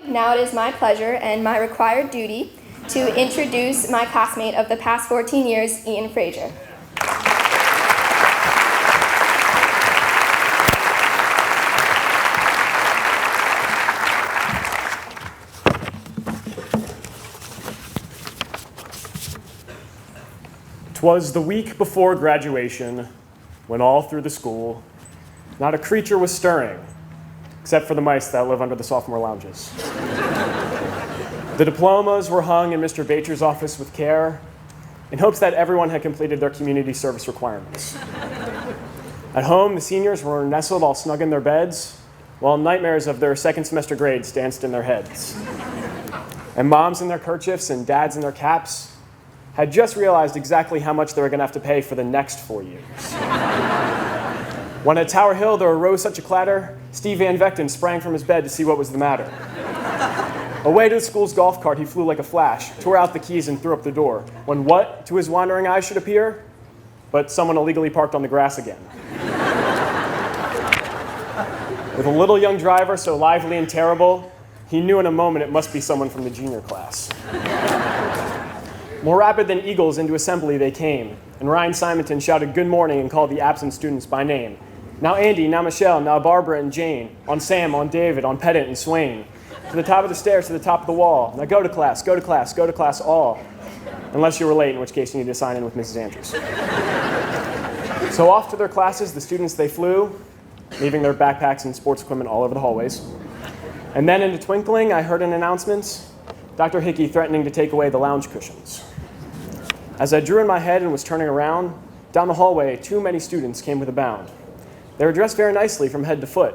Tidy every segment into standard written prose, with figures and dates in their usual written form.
Now it is my pleasure and my required duty to introduce my classmate of the past 14 years, Ian Frazier. "'Twas the week before graduation, when all through the school, not a creature was stirring, except for the mice that live under the sophomore lounges. The diplomas were hung in Mr. Bacher's office with care, in hopes that everyone had completed their community service requirements. At home, the seniors were nestled all snug in their beds, while nightmares of their second semester grades danced in their heads. And moms in their kerchiefs and dads in their caps had just realized exactly how much they were going to have to pay for the next 4 years. When at Tower Hill there arose such a clatter, Steve Van Vechten sprang from his bed to see what was the matter. Away to the school's golf cart he flew like a flash, tore out the keys and threw up the door, when what to his wandering eyes should appear? But someone illegally parked on the grass again. With a little young driver so lively and terrible, he knew in a moment it must be someone from the junior class. More rapid than eagles into assembly they came, and Ryan Simonton shouted good morning and called the absent students by name. Now Andy, now Michelle, now Barbara and Jane, on Sam, on David, on Pettit and Swain. To the top of the stairs, to the top of the wall. Now go to class, go to class, go to class all. Unless you were late, in which case you need to sign in with Mrs. Andrews. So off to their classes, the students they flew, leaving their backpacks and sports equipment all over the hallways. And then in a twinkling, I heard an announcement, Dr. Hickey threatening to take away the lounge cushions. As I drew in my head and was turning around, down the hallway, too many students came with a bound. They were dressed very nicely from head to foot,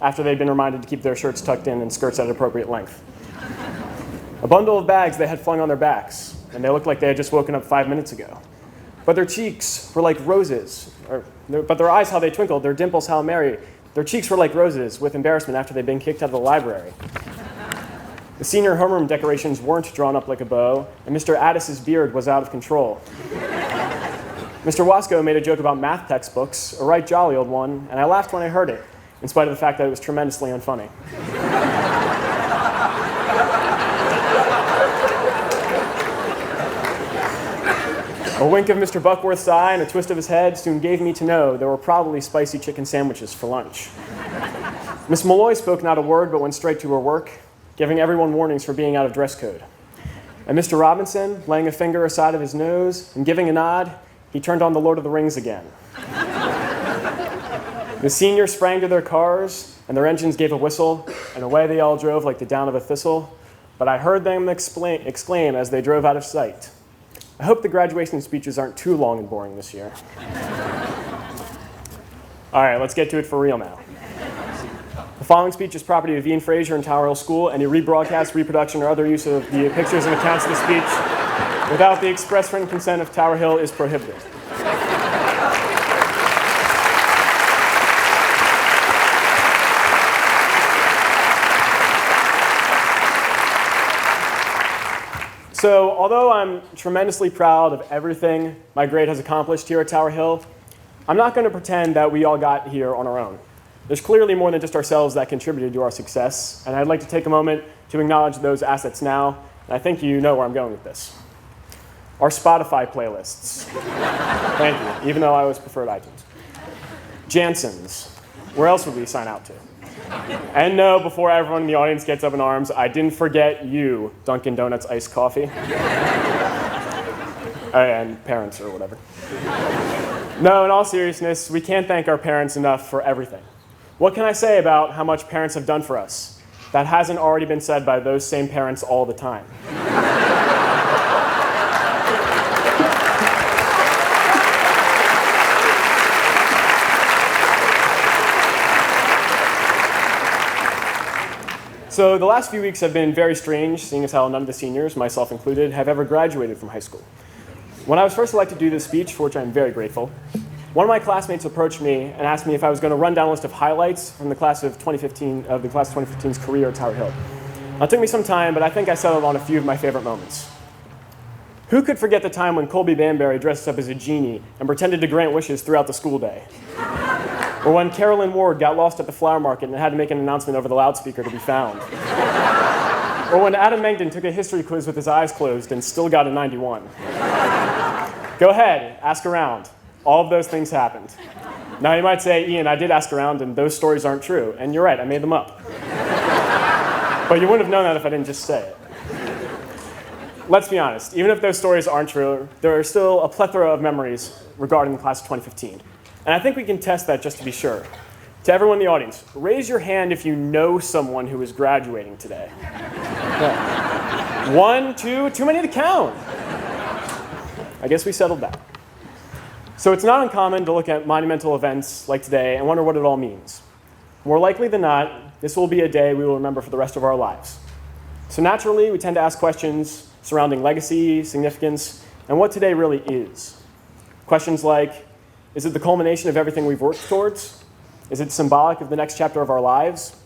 after they'd been reminded to keep their shirts tucked in and skirts at an appropriate length. A bundle of bags they had flung on their backs, and they looked like they had just woken up 5 minutes ago. But their cheeks were like roses, but their eyes, how they twinkled, their dimples, how merry. Their cheeks were like roses with embarrassment after they'd been kicked out of the library. The senior homeroom decorations weren't drawn up like a bow, and Mr. Addis's beard was out of control. Mr. Wasco made a joke about math textbooks, a right jolly old one, and I laughed when I heard it, in spite of the fact that it was tremendously unfunny. A wink of Mr. Buckworth's eye and a twist of his head soon gave me to know there were probably spicy chicken sandwiches for lunch. Miss Malloy spoke not a word but went straight to her work, giving everyone warnings for being out of dress code. And Mr. Robinson, laying a finger aside of his nose and giving a nod, he turned on the Lord of the Rings again. The seniors sprang to their cars, and their engines gave a whistle, and away they all drove like the down of a thistle. But I heard them exclaim as they drove out of sight, I hope the graduation speeches aren't too long and boring this year. All right, let's get to it for real now. The following speech is property of Ian Frazier and Tower Hill School. Any rebroadcast, reproduction, or other use of the pictures and accounts of the speech without the express written consent of Tower Hill is prohibited. So, although I'm tremendously proud of everything my grade has accomplished here at Tower Hill, I'm not going to pretend that we all got here on our own. There's clearly more than just ourselves that contributed to our success, and I'd like to take a moment to acknowledge those assets now, and I think you know where I'm going with this. Our Spotify playlists. Thank you, even though I always preferred iTunes. Jansen's. Where else would we sign out to? And no, before everyone in the audience gets up in arms, I didn't forget you, Dunkin' Donuts iced coffee. And parents or whatever. No, in all seriousness, we can't thank our parents enough for everything. What can I say about how much parents have done for us that hasn't already been said by those same parents all the time? So the last few weeks have been very strange, seeing as how none of the seniors, myself included, have ever graduated from high school. When I was first elected to do this speech, for which I'm very grateful, one of my classmates approached me and asked me if I was going to run down a list of highlights from the class of 2015's career at Tower Hill. Now, it took me some time, but I think I settled on a few of my favorite moments. Who could forget the time when Colby Banbury dressed up as a genie and pretended to grant wishes throughout the school day? Or when Carolyn Ward got lost at the flower market and had to make an announcement over the loudspeaker to be found. Or when Adam Mengden took a history quiz with his eyes closed and still got a 91. Go ahead, ask around. All of those things happened. Now you might say, Ian, I did ask around and those stories aren't true. And you're right, I made them up. But you wouldn't have known that if I didn't just say it. Let's be honest, even if those stories aren't true, there are still a plethora of memories regarding the class of 2015. And I think we can test that just to be sure. To everyone in the audience, raise your hand if you know someone who is graduating today. Yeah. 1, 2, too many to count. I guess we settled that. So it's not uncommon to look at monumental events like today and wonder what it all means. More likely than not, this will be a day we will remember for the rest of our lives. So naturally, we tend to ask questions surrounding legacy, significance, and what today really is. Questions like, is it the culmination of everything we've worked towards? Is it symbolic of the next chapter of our lives?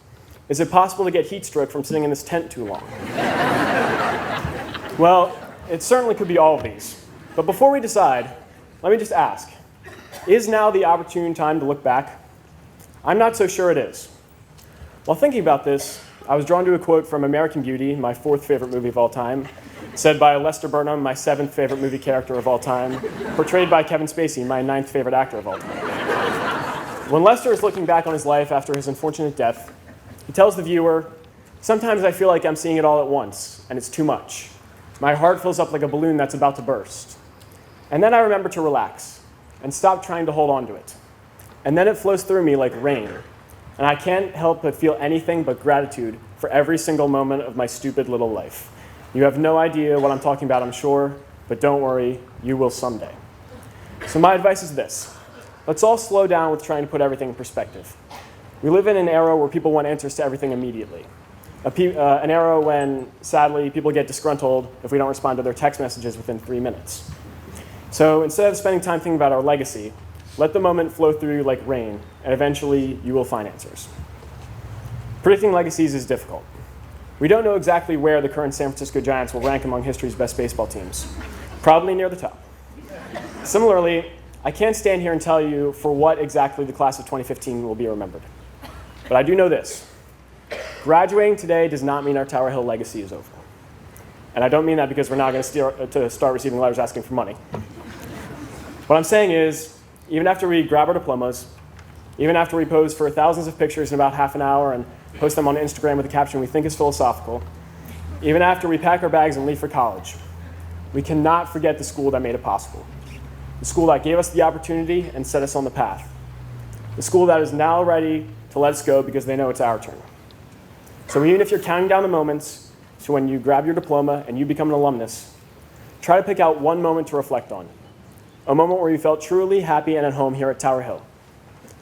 Is it possible to get heat stroke from sitting in this tent too long? Well, it certainly could be all of these. But before we decide, let me just ask, is now the opportune time to look back? I'm not so sure it is. While thinking about this, I was drawn to a quote from American Beauty, my 4th favorite movie of all time, said by Lester Burnham, my 7th favorite movie character of all time, portrayed by Kevin Spacey, my 9th favorite actor of all time. When Lester is looking back on his life after his unfortunate death, he tells the viewer, sometimes I feel like I'm seeing it all at once, and it's too much. My heart fills up like a balloon that's about to burst. And then I remember to relax and stop trying to hold on to it. And then it flows through me like rain, and I can't help but feel anything but gratitude for every single moment of my stupid little life. You have no idea what I'm talking about, I'm sure, but don't worry, you will someday. So my advice is this. Let's all slow down with trying to put everything in perspective. We live in an era where people want answers to everything immediately. An era when, sadly, people get disgruntled if we don't respond to their text messages within 3 minutes. So instead of spending time thinking about our legacy, let the moment flow through you like rain, and eventually you will find answers. Predicting legacies is difficult. We don't know exactly where the current San Francisco Giants will rank among history's best baseball teams. Probably near the top. Similarly, I can't stand here and tell you for what exactly the class of 2015 will be remembered. But I do know this. Graduating today does not mean our Tower Hill legacy is over. And I don't mean that because we're not going to start receiving letters asking for money. What I'm saying is, even after we grab our diplomas, even after we pose for thousands of pictures in about half an hour and post them on Instagram with a caption we think is philosophical, even after we pack our bags and leave for college, we cannot forget the school that made it possible. The school that gave us the opportunity and set us on the path. The school that is now ready to let us go because they know it's our turn. So even if you're counting down the moments to when you grab your diploma and you become an alumnus, try to pick out one moment to reflect on. A moment where you felt truly happy and at home here at Tower Hill.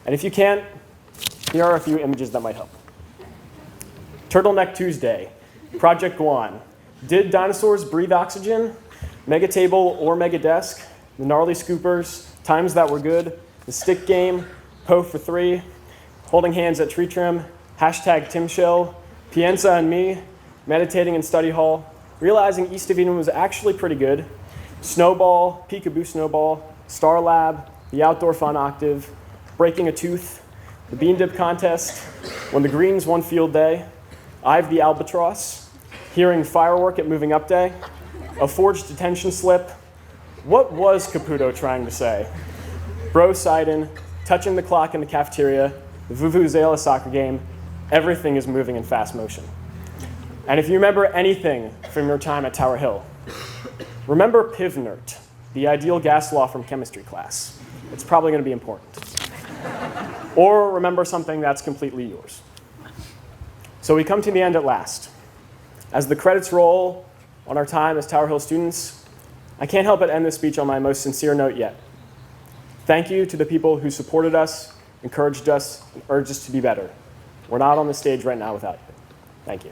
And if you can't, here are a few images that might help. Turtleneck Tuesday, Project Guan, Did Dinosaurs Breathe Oxygen? Mega Table or Mega Desk, The Gnarly Scoopers, Times That Were Good, The Stick Game, Poe for 3, Holding Hands at Tree Trim, Hashtag Tim Shell, Pienza and Me, Meditating in Study Hall, Realizing East of Eden was actually pretty good, Snowball, Peekaboo Snowball, Star Lab, The Outdoor Fun Octave, Breaking a Tooth, The Bean Dip Contest, When the Greens Won Field Day, I've the Albatross, Hearing Firework at Moving Up Day, A Forged Detention Slip, What was Caputo trying to say? Bro Sidon, Touching the Clock in the Cafeteria, The Vuvuzela Soccer Game, everything is moving in fast motion. And if you remember anything from your time at Tower Hill, remember PivNert, the ideal gas law from chemistry class. It's probably going to be important. Or remember something that's completely yours. So we come to the end at last. As the credits roll on our time as Tower Hill students, I can't help but end this speech on my most sincere note yet. Thank you to the people who supported us, encouraged us, and urged us to be better. We're not on the stage right now without you. Thank you.